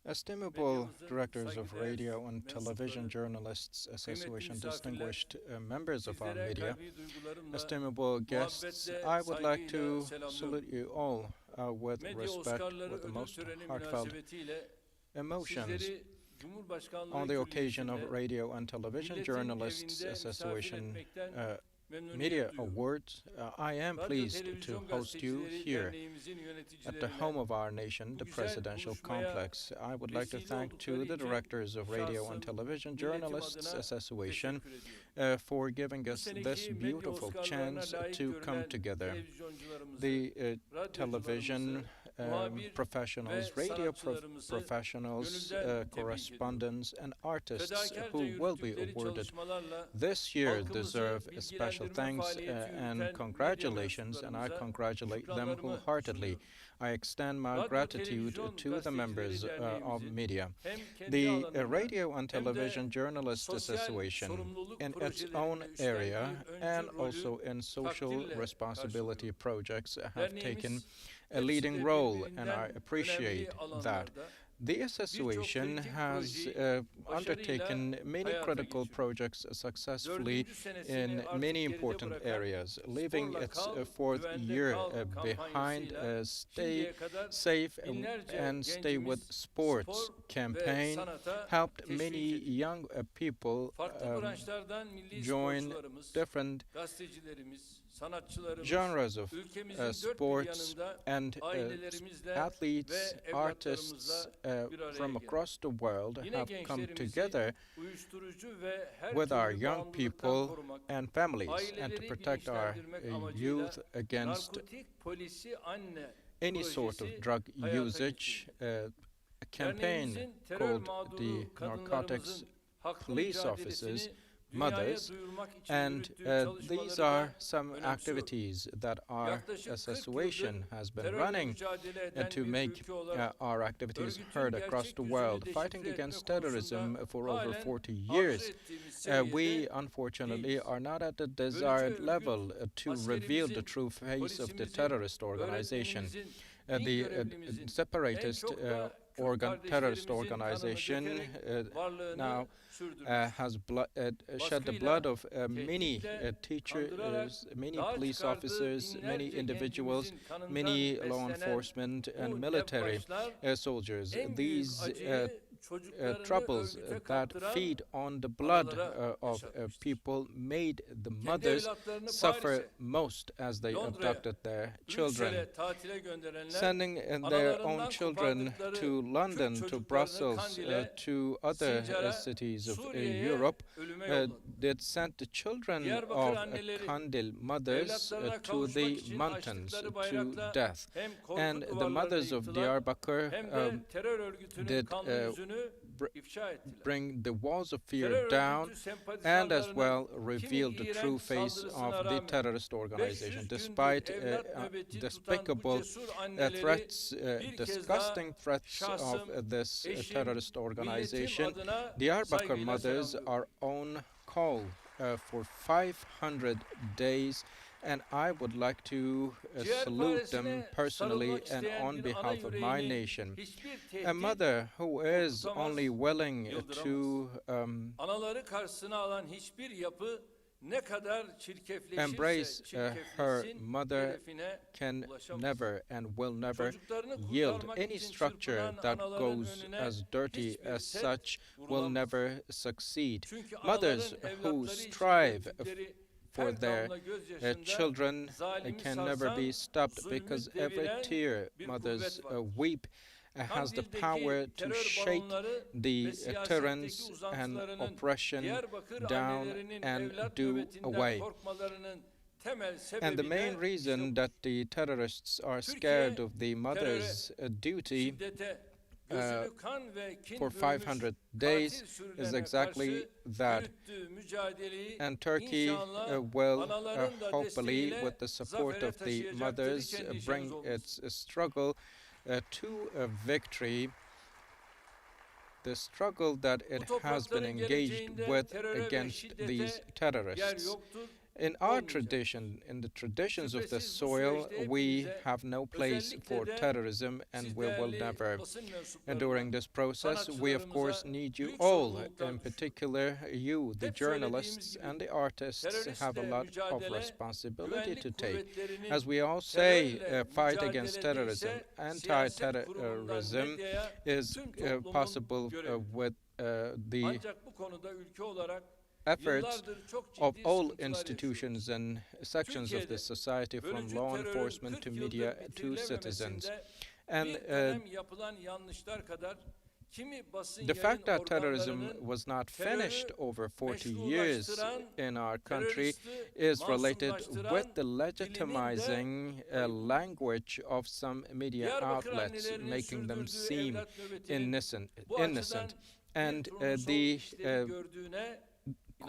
Estimable directors of radio and television journalists association, distinguished members of our media, estimable guests, I would like to salute you all with respect, with the most heartfelt emotions. On the occasion of Radio and Television Journalists Association Media Awards, I am pleased to host you here at the home of our nation, the Presidential Complex. I would like to thank the directors of Radio and Television Journalists Association for giving us this beautiful chance to come together. The television professionals, radio professionals, correspondents, and artists who will be awarded this year deserve special thanks and congratulations, and I congratulate them wholeheartedly. I extend my gratitude to the members of media. The Radio and Television Journalists Association, in its own area and also in social responsibility projects, have taken a leading role, and I appreciate that. The association has undertaken many critical projects successfully in many important areas, leaving its fourth year behind. Stay Safe and Stay with Sports campaign helped many young people join different genres of sports, and athletes, artists from across the world have come together with our young people and families, and to protect our youth against any sort of drug usage. A campaign called the Narcotics Police Officers Mothers, and these are some activities that our association has been running to make our activities heard across the world. Fighting against terrorism for over 40 years, we unfortunately are not at the desired level to reveal the true face of the terrorist organization. The separatist terrorist organization now has shed the blood of many teachers, many police officers, many individuals, many law enforcement and military soldiers. These troubles that feed on the blood of people made the mothers suffer most as they abducted their children. Sending their own children to London, to Brussels, to other cities of Europe, they sent the children of Kandil mothers to the mountains to death. And the mothers of Diyarbakir did bring the walls of fear down and as well reveal the true face of the terrorist organization. Despite despicable threats, disgusting threats of this terrorist organization, Diyarbakir mothers are on call for 500 days, and I would like to salute them personally and on behalf of my nation. A mother who is only willing to embrace her mother can never and will never yield. Any structure that goes as dirty as such will never succeed. Mothers who strive for their children can never be stopped, because every tear mothers weep has the power to shake the tyrants and oppression down and do away. And the main reason that the terrorists are scared of the mother's duty for 500 days is exactly that. And Turkey will hopefully, with the support of the mothers, bring its struggle to a victory. The struggle that it has been engaged with against these terrorists. In our tradition, in the traditions of the soil, we have no place for terrorism and we will never. And during this process, we of course need you all, in particular you, the journalists and the artists, have a lot of responsibility to take. As we all say, fight against terrorism, anti-terrorism is possible with the efforts of all institutions and sections of the society, from law enforcement to media to citizens. And the fact that terrorism was not finished over 40 years in our country is related with the legitimizing language of some media outlets, making them seem innocent. And the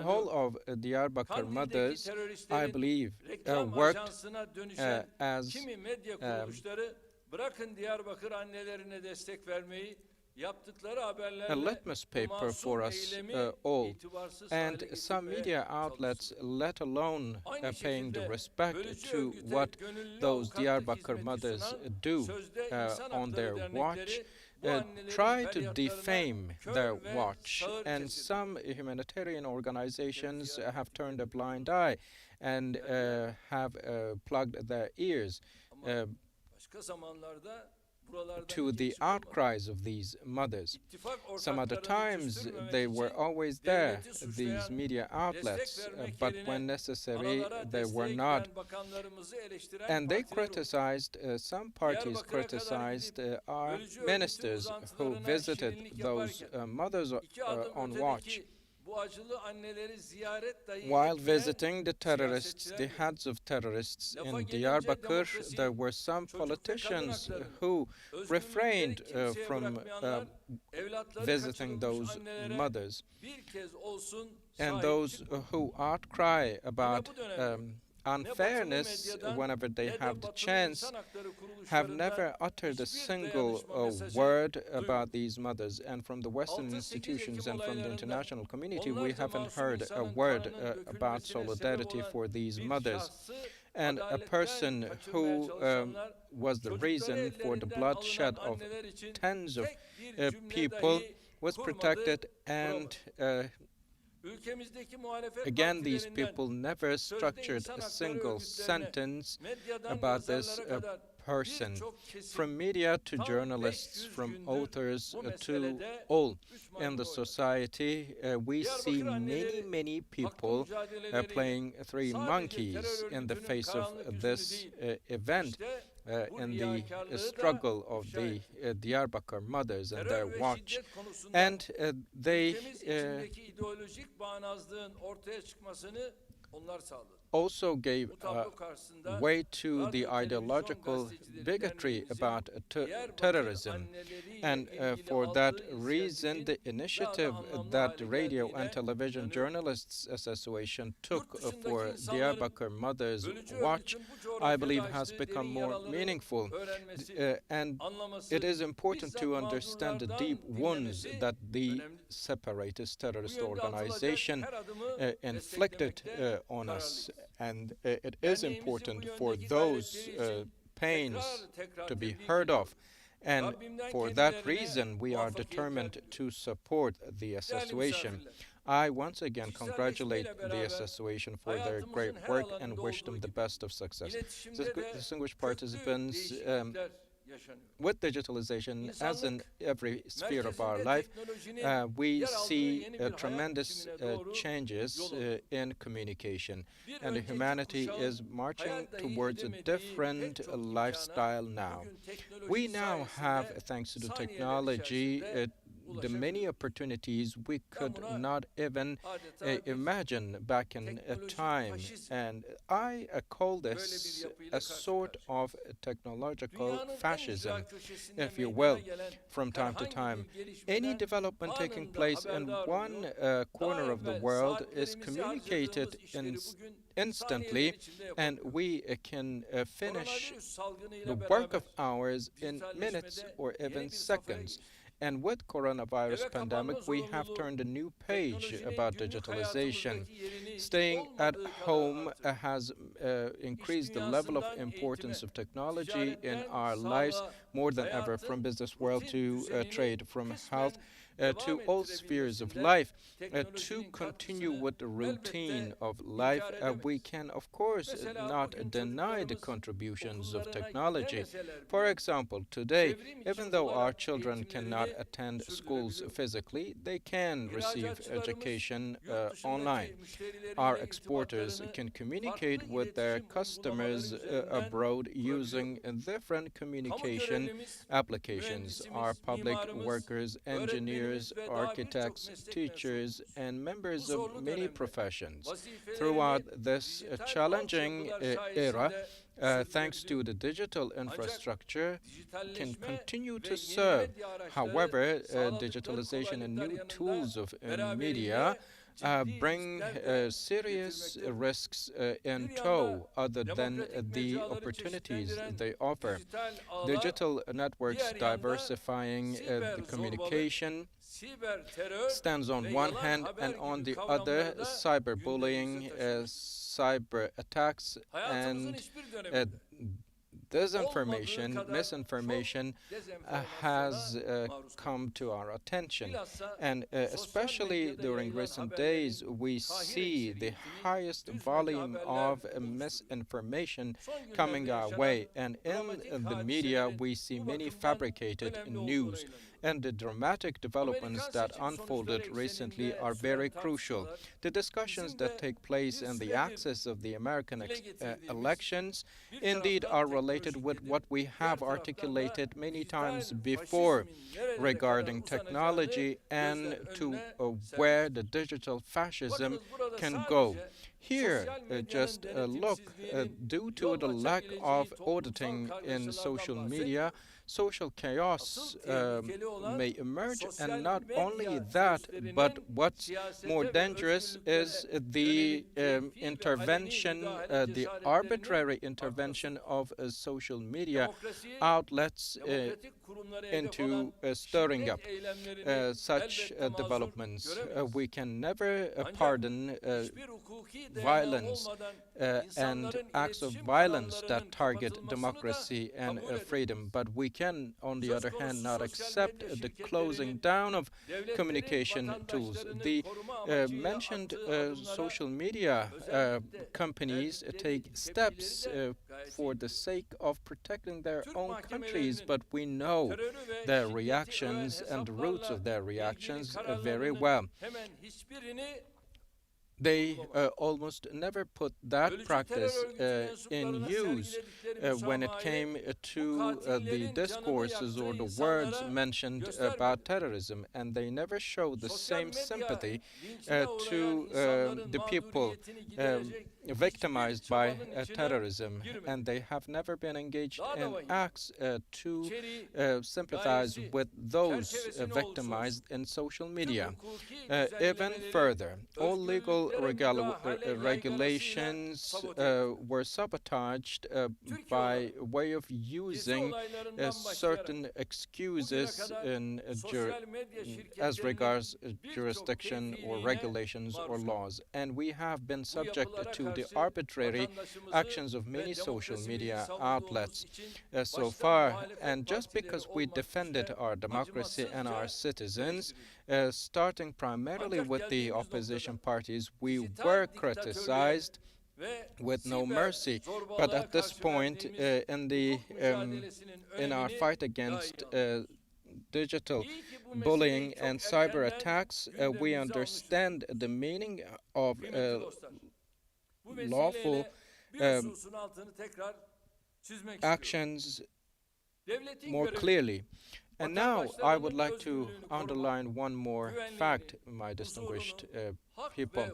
call of Diyarbakır mothers, I believe, worked as a litmus paper for us all. And some media outlets, let alone paying the respect to what those Diyarbakır mothers do on their watch, try to defame their watch. And some humanitarian organizations have turned a blind eye and have plugged their ears to the outcries of these mothers. Some other times they were always there, these media outlets, but when necessary they were not. And they criticized, some parties criticized our ministers who visited those mothers on watch. While visiting the terrorists, the heads of terrorists in Diyarbakır, there were some politicians who refrained from visiting those mothers. And those who outcry about unfairness whenever they have the chance have never uttered a single word about these mothers. And from the Western institutions and from the international community, we haven't heard a word about solidarity for these mothers. And a person who was the reason for the bloodshed of tens of people was protected, and again, these people never structured a single sentence about this person. From media to journalists, from authors to all in the society, we see many people playing three monkeys in the face of this event. In the struggle of the Diyarbakır mothers and their watch. And they also gave way to the ideological bigotry about terrorism. And for that reason, the initiative that the Radio and Television Journalists Association took for Diyarbakır Mothers Watch, I believe, has become more meaningful. And it is important to understand the deep wounds that the separatist terrorist organization inflicted on us. And it is important for those pains to be heard of. And for that reason, we are determined to support the association. I once again congratulate the association for their great work and wish them the best of success. Distinguished participants, with digitalization, as in every sphere of our life, we see tremendous changes in communication, and humanity is marching towards a different lifestyle now. We now have, thanks to the technology, the many opportunities we could not even imagine back in time. And I call this a sort of technological fascism, if you will, from time to time. Any development taking place in one corner of the world is communicated instantly, and we can finish the work of hours in minutes or even seconds. And with coronavirus Eve pandemic, kapanma we have zorunluluğu turned a new page teknolojinin about günlük digitalization. hayatımızdaki yerini Staying at olmadığı kadar home artırdı. has İş increased the level of dünyasından eğitime, importance of technology in ticaretten our lives sağlığa, more than ever, from hayatın business world rutin to düzenini trade, from health kısmen devam to all spheres of ettirebilmesinde life. To teknolojinin continue katkısını with the routine elbette of life, inkar we edemeyiz. can, of course, Mesela not bugün deny the çocuklarımız contributions of okullarına technology. gidemeseler For bile example, today, çevrim içi even though our olarak children cannot eğitimlerini attend schools sürdürebiliyorlar. physically, they can receive İhracatçılarımız education yurt online. dışındaki Our müşterileriyle exporters irtibatlarını can communicate farklı with their iletişim uygulamaları customers üzerinden abroad using kurabiliyorlar. different Kamu communication görevlimiz, applications. Our mühendisimiz, public mimarımız, workers, engineers, öğretmenimiz ve daha birçok architects, meslek teachers, mensubumuz. and Bu members of zorlu many dönemde professions. vazifelerini Throughout this dijital challenging altyapılar era, sayesinde thanks to sürdürebiliyor. the digital Ancak infrastructure, can dijitalleşme continue ve to yeni serve. medya araçları However, sağladıkları digitalization and kolaylıklar new yanında tools of media beraberinde ciddi bring riskler de serious getirmektedir. risks in Bir tow yanda other than demokratik the mecraları opportunities çeşitlendiren they offer. dijital ağlar, Digital networks diğer yanda diversifying siber the zorbalık, communication siber terör stands on ve one yalan hand, haber and on gibi the kavramları other, da cyberbullying, gündemimize taşımıştır. cyber attacks, Hayatımızın and hiçbir uh, döneminde olmadığı disinformation, kadar çok misinformation has dezenformasyona maruz come kalıyoruz. to our attention. Bilhassa And sosyal especially medyada during yayılan recent days, haberlerin we kahir see the ekseriyetini highest düz volume haberler of oluşturuyor. misinformation Son günlerde coming our yaşanan way. And dramatik in the media, hadiselerin we see bu many bakımdan fabricated önemli olduğuna news. inanıyorum. And the dramatic developments Amerikan that seçim sonuçları unfolded recently ekseninde are süren very crucial. tartışmalar The discussions bizim that de take place bir in the süredir axis of the American dile getirdiğimiz, elections bir indeed taraftan are related teknolojik with gedik, what we diğer have taraftan da articulated many times dijital before faşizmin nerelere kadar regarding uzanacağını technology and gözler to önüne where the sermiştir. digital fascism Bakınız burada can go. sadece Here, sosyal medyanın just look, denetimsizliğinin due to yol the lack of açabileceği toplumsal auditing in social kargaşalardan media, bahsetmiyoruz. social chaos Asıl tehlikeli olan may emerge, and sosyal not only medya that, but sözlerinin what's more siyasete ve dangerous is özgürlüklere the yönelik keyfi ve aleni intervention, müdahale the cesaretlerinin arbitrary intervention artmasıdır. of social media Demokrasiyi, outlets demokratik kurumları hedef into alan stirring up şiddet eylemlerini such elbette mazur developments. göremeyiz. We can never Ancak pardon hiçbir hukuki dayanağı violence olmadan and insanların acts of iletişim violence kanallarının that target kapatılmasını da democracy and kabul edemeyiz. freedom. But we can, on the Söz other hand, konusu not sosyal accept medya the closing şirketlerinin down of devletlerin communication tools. vatandaşlarını The koruma amacıyla mentioned attığı adımlara social media özellikle companies verdikleri take tepkileri steps de gayet for iyi the biliyoruz. sake of protecting their Türk own countries, mahkemelerinin but we know terörü ve their şiddeti öven reactions and the roots of hesaplarla their ilgili reactions very kararlarının well. hemen hiçbirini They uygulamaz. almost never put that Bölücü practice terör örgütü in mensuplarına use sergiledikleri when it müsamahayı came bu to the katillerin canını discourses or yaktığı the words insanlara mentioned göstermediler. about terrorism, and they never show the Sosyal same medya sympathy linçine to uğrayan insanların the people mağduriyetini giderecek hiçbir victimized by çabanın içine terrorism, girmedi. and they have never been engaged Daha da in vahim, acts to içeriği, sympathize gayesi, with those çerçevesi ne olursa olsun victimized in social tüm media. hukuki Even düzenlemeleri further, all legal özgürlüklere müdahale yaygarasıyla regulations sabote edildi. were sabotaged Türkiye by olarak way of gezi using olaylarından certain başlayarak bugüne excuses kadar in sosyal medya as şirketlerinin regards birçok jurisdiction or tevkiliğine regulations or maruz kaldık. laws. And we have been Bu subject yapılara to the karşı arbitrary vatandaşımızı actions of ve many social demokrasimizi media savunduğumuz outlets için so başta far. muhalefet And just partileri because we olmak defended üzere our democracy and our acımasızca citizens, eleştirildi. starting primarily Ancak with the geldiğimiz opposition noktada parties, we dijital were diktatörlüğe criticized ve with no siber mercy. But zorbalığa at this karşı point, verdiğimiz in the hukuk mücadelesinin in our önemini fight daha against iyi anlıyoruz. digital İyi ki bu meseleyi bullying çok and cyber erkenden attacks, we gündemimize almışız. understand the meaning of Kıymetli dostlar, bu lawful vesileyle bir um, hususun altını tekrar çizmek istiyorum. actions Devletin more görevi, clearly. And now I would vatandaşlarının like to özgürlüğünü korumak, underline one more güvenliğini, fact, my distinguished huzurunu, hak people. ve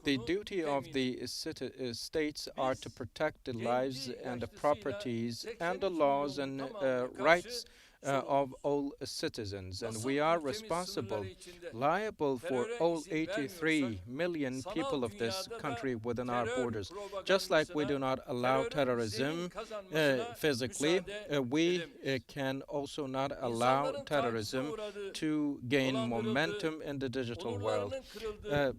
The hukukunu duty of temin the states are to Biz protect the lives kendi and the yaşlısıyla properties and the 82 laws milyonun and tamamına rights karşı of sorumluyuz. all citizens, and Nasıl we are ülkemiz sınırları responsible, içinde liable for teröre all izin vermiyorsak, 83 million people sanal of this dünyada country da within our terör borders. Just like we do propagandasına, not allow terörün zemin terrorism kazanmasına physically, müsaade we edemeyiz. can also not allow İnsanların tacize terrorism uğradığı, to gain dolandırıldığı, momentum in the digital world. onurlarının kırıldığı, Uh,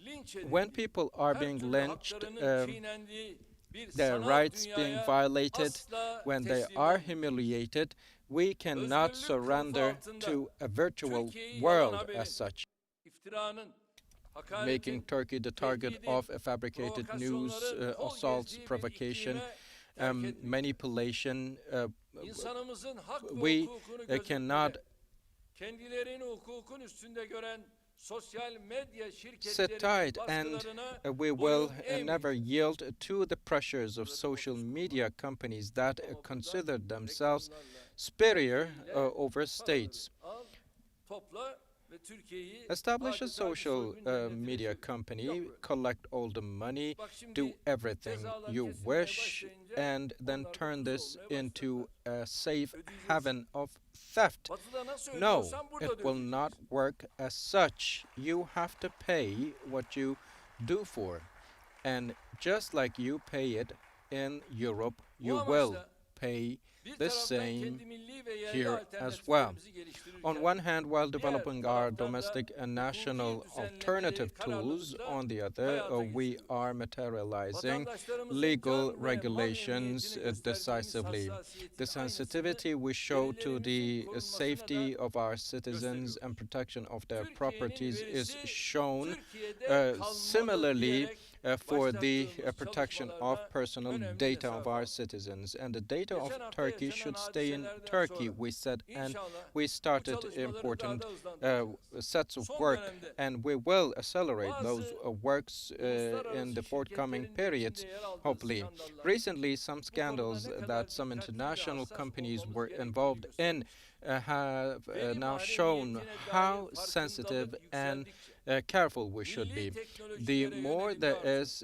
linç when edildiği, people are her being türlü lynched, haklarının çiğnendiği bir their sanal rights being dünyaya violated, asla when they teslim are olmayacağız. humiliated, we cannot Özgürlük kılıfı surrender altında to a virtual Türkiye'yi yalan world as haberin, such, iftiranın, making hakaretin, Turkey the target tehdidin, of fabricated news, provokasyonların kol assaults, gezdiği bir provocation, iklime terk etmeyeceğiz. manipulation. İnsanımızın hak ve We hukukunu cannot gözeterek, kendilerini hukukun üstünde gören sosyal medya sit şirketlerinin tight, and baskılarına we will boyun never eğmeyeceğiz. yield to the pressures of social media companies that consider themselves superior over states. Al, topla ve Türkiye'yi Establish a adeta bir social soygun cennetine media çevir. company, Yap böyle. collect all the money, Bak do şimdi everything cezalar you kesilmeye wish, başlayınca and then onlar da turn kuzu this olmaya into başladılar. a safe Ödeyeceksin. haven of theft. Batı'da nasıl No, ödüyorsan burada it da will not ödeyeceksin. work as such. You have to pay what you do for. And just like you pay it in Europe, Bu you will amaçla pay bir the taraftan same kendi milli ve yerli here as well. alternatiflerimizi On geliştirirken, one hand, while diğer developing our taraftan da domestic and national hukuki düzenlemeleri alternative tools, kararlılıkla on the other, hayata we geçiriyoruz. are materializing Vatandaşlarımızın legal can ve mal regulations emniyetine gösterdiğimiz decisively. hassasiyetin The aynısını sensitivity we show to verilerimizin the korunmasına safety da of our citizens gösteriyoruz. and protection of their Türkiye'nin properties is verisi shown Türkiye'de kalmalı similarly diyerek for the başlattığımız protection of çalışmalarda personal önemli data of mesafe our aldık. citizens. And the data of Geçen hafta Turkey yaşanan should stay in hadiselerden Turkey, sonra we said, and inşallah we bu started çalışmaları daha important da hızlandıracağız. sets of Son work, dönemde and we will accelerate those bazı works in uluslararası the forthcoming şirketlerin de periods, içinde yer aldığı hopefully. skandallar, Recently, some bu konuda scandals ne kadar that some dikkatli ve international hassas companies olmamız were gerektiğini involved in göstermiş. have Veri now shown mahremiyetine how dair sensitive farkındalık and yükseldikçe, careful we should milli be. The teknolojilere more yönelim bir there arzu, is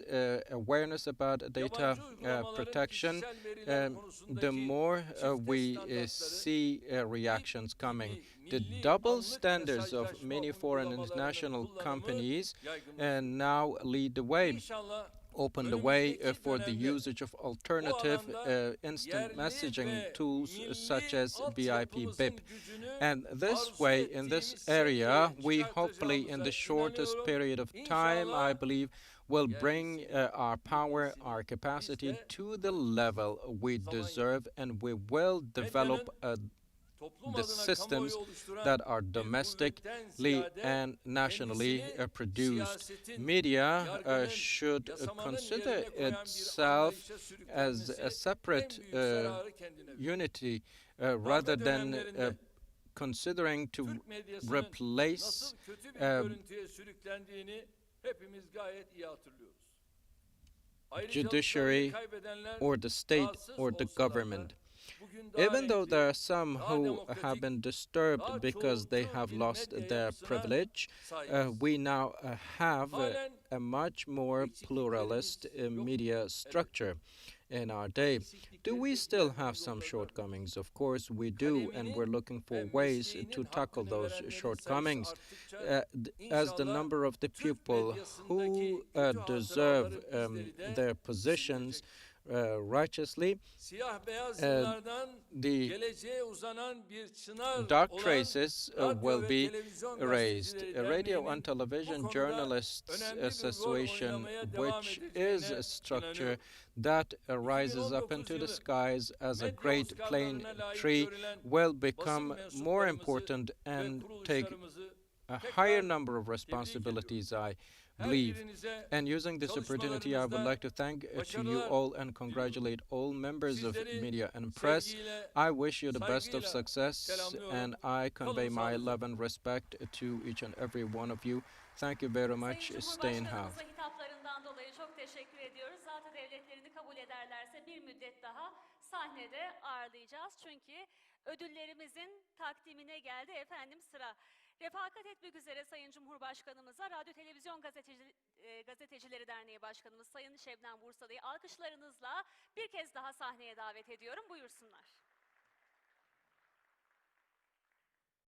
awareness about data yabancı uygulamaların protection, kişisel veriler the konusundaki more çifte we standartları, see reactions coming. The milli double anlık standards of mesajlaşma many foreign uygulamalarının international kullanımı companies yaygınlaşıyor. now lead the way, İnşallah open the way önümüzdeki for the dönemde usage of bu alternative alanda instant yerli messaging ve tools such milli as BIP altyapımızın BIP. gücünü And this arzu way, in ettiğimiz this area, seviyeye we hopefully, in çıkartacağımıza the shortest inanıyorum. period of time, I İnşallah believe, will bring yerlisini, our power, millisini our biz capacity de to the level we zaman deserve, and we will develop toplum the adına systems kamuoyu oluşturan that are bir domestically kuvvetten ziyade and nationally kendisini produced. siyasetin, Media yargının, should yasamanın consider yerine koyan bir itself anlayışa as sürüklenmesi a separate en büyük zararı kendine. unity rather Darbe than dönemlerinde considering to Türk medyasının replace nasıl kötü bir görüntüye sürüklendiğini hepimiz gayet iyi hatırlıyoruz. judiciary Kaybedenler or the state rahatsız or the olsalar da government. bugün daha Even though there renkli, are some daha who have demokratik, been disturbed daha because they çoğulcu have bir lost medya their yapısına privilege, sahibiz. we now have Halen a much more pluralist media structure in our day. Do we still have some shortcomings? Of course we do, and we're looking for ways to tackle those shortcomings. As the number of the people who deserve their positions righteously, Siyah beyaz yıllardan the geleceğe uzanan bir çınar dark olan traces radyo will ve be televizyon erased. gazetecileri Radio derneğinin and Television bu konuda Journalists önemli bir rol Association, oynamaya devam which edeceğine is a structure inanıyorum. that rises up 2019 into the yılı skies as a medya great plane Oscar'larına layık tree, görülen will basın become more mensuplarımızı important ve and take kuruluşlarımızı a tekrar higher number of tebrik responsibilities, ediyorum. I Her believe. birinize And using this opportunity, I would like to thank to you başarılar all and congratulate all members of Sizleri media and press. sevgiyle, I wish you the best of saygıyla success, selamlıyorum. and I convey Kalın my sağlıcakla. love and respect to each and every one of you. Thank you very much. Sayın Stay in health. Cumhurbaşkanımıza hitaplarından dolayı çok teşekkür ediyoruz. Zaten devletlerini kabul ederlerse bir müddet daha sahnede ağırlayacağız. Çünkü ödüllerimizin takdimine geldi efendim sıra. Refakat etmek üzere Sayın Cumhurbaşkanımıza Radyo Televizyon Gazetecileri Derneği Başkanımız Sayın Şebnem Bursalı'yı alkışlarınızla bir kez daha sahneye davet ediyorum. Buyursunlar.